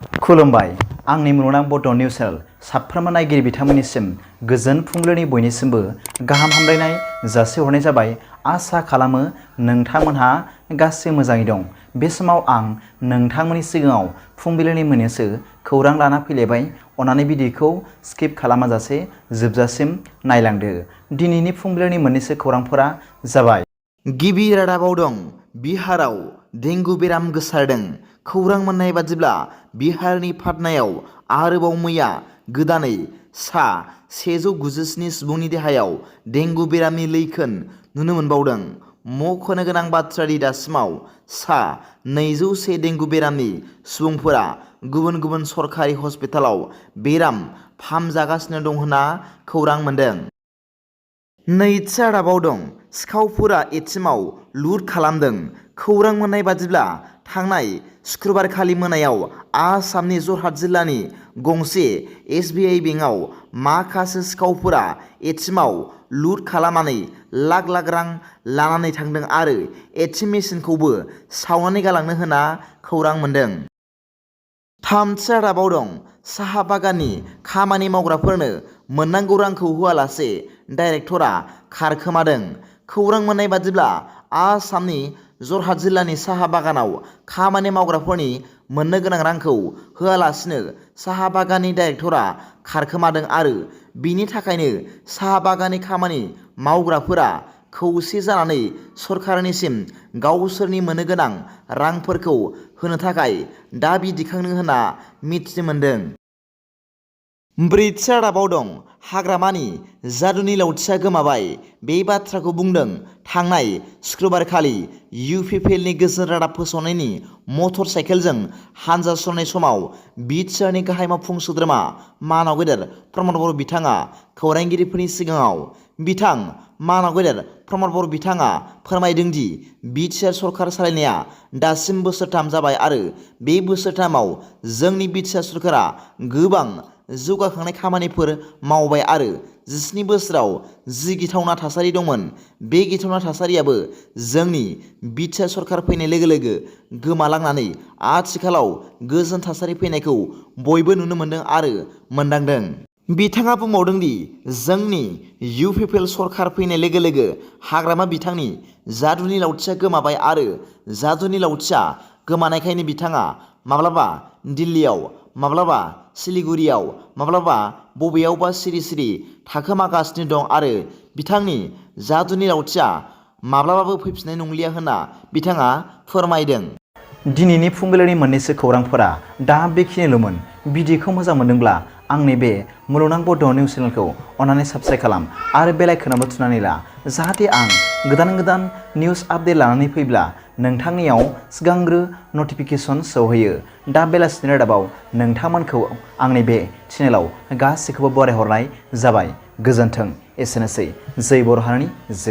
खुलुमबाय आंनि मुलुगनां बड' निउस चेनेल साफ्रोमबो नायगिरि बिथांमोननिसिम गोजोन फुंबिलिनि बयनिसिमबो गाहाम हामलायनाय जासिहरनाय जाबाय। आसा खालामो नोंथांमोनहा गासै मोजाङै दं। बे समाव आं नोंथांमोननि सिगाङाव फुंबिलिनि मोननैसो खौरां लाना फैलायबाय। अन्नानै भिडिअखौ स्किप खालामाजासे जोबजासिम नायलांदो। दिनैनि फुंबिलिनि मोननैसो खौरांफोरा जाबाय। गिबि रादाबाव दं बिहाराव डेंगु बेराम गोसारदों। खौरां मोननाय बादिब्ला बिहारनि पाटनायाव आरोबाव मैया गोदानै सा 197 सुबुंनि देहायाव डेंगु बेरामनि लैखोन नुनो मोनबावदों। मख'नो गोनां बाथ्रादि दासिमाव सा 201 डेंगु बेरामनि सुबुंफोरा गुबुन गुबुन सरकारि हस्पिटालाव बेराम फाहामजागासिनो दं होनना खौरां मोन्दों। नैथि रादाबाव दं सिखावफोरा एटिएमआव लुट खालामदों। खौरां मोननाय बादिब्ला थांनाय शुक्रबारखालि मोनायाव आसामनि जरहाट जिल्लानि गंसे एसबिआइ बेंकआव माखासे सिखावफोरा एटिएमआव लुट खालामनानै लाख लाख रां लानानै थांदों आरो एटिएम मेसिनखौबो सावनानै गालांनो होनना खौरां मोन्दों। थामथि रादाबाव दं साहा बागाननि खामानि मावग्राफोरनो मोननांगौ रांखौ होआलासे डाइरेक्टरा खारखोमादों। खौरां मोननाय बादिब्ला आसामनि जरहाट जिल्लानि साहा बागानाव खामानि मावग्राफोरनि मोननो गोनां रांखौ होआलासिनो साहा बागाननि डाइरेक्टरा खारखोमादों आरो बिनि थाखायनो साहा बागाननि खामानि मावग्राफोरा खौसे जानानै सरकारनिसिम गावसोरनि मोननो गोनां रांफोरखौ होनो थाखाय दाबि दिखांदों होनना मिथिनो मोन्दों। ब्रैथि रादाबाव दं हाग्रामानि जादुनि लावथिया गोमाबाय। बे बाथ्राखौ बुंदों थांनाय शुक्रबारखालि इउपिपिएलनि गोजोन रादाब फोसावनायनि मटर साइकेलजों हानजा सुरनाय समाव बिटिआरनि गाहाय मावफुं सोद्रोमा मानाव गेदेर प्रमद बर' बिथाङा खौरांगिरिफोरनि सिगाङाव बिथां मानाव गेदेर प्रमद बर' बिथाङा फोरमायदों दि बिटिआर सरकार सालायनाया दासिम बोसोरथाम जाबाय आरो बे बोसोरथामाव जोंनि बिटिआर सरकारा गोबां जौगाखांनाय खामानिफोर मावबाय आरो 17 बोसोराव जि गिथावना थासारि दंमोन बे गिथावना थासारियाबो जोंनि बिटिआर सरकार फैनाय लोगो लोगो गोमालांनानै आथिखालाव गोजोन थासारि फैनायखौ बयबो नुनो मोन्दों आरो मोनदांदों। बिथाङा बुंबावदों दि जोंनि इउपिपिएल सरकार फैनाय लोगो लोगो हाग्रामा बिथांनि जादुनि लावथिया गोमाबाय आरो जादुनि लावथिया गोमानायखायनो बिथाङा माब्लाबा दिल्लीयाव माब्लाबा सिलिगुरियाव माब्लाबा बबेयावबा सिरि सिरि थाखोमागासिनो दं आरो बिथांनि जादुनि लावथिया माब्लाबाबो फैफिननाय नंलिया होनना बिथाङा फोरमायदों। दिनैनि फुंबिलिनि मोननैसो खौरांफोरा दा बेखिनिल'मोन। भिडिअखौ मोजां मोनदोंब्ला आंनि बे मुलुगनां बड' निउस चेनेलखौ अन्नानै साबस्क्राइब खालाम आरो बेल आइकनआवबो थुनानै ला जाहाथे आं गोदान निउस आपडेट लानानै फैब्ला नोंथांनियाव सिगांग्रो नटिफिकेसन सौहैयो। दा बेलासिनि रादाबाव नोंथांमोनखौ आंनि बे चेनेलाव गासैखौबो बरायहरनाय जाबाय। गोजोन्थों। एसेनोसै। जै बर' हारिनि जै।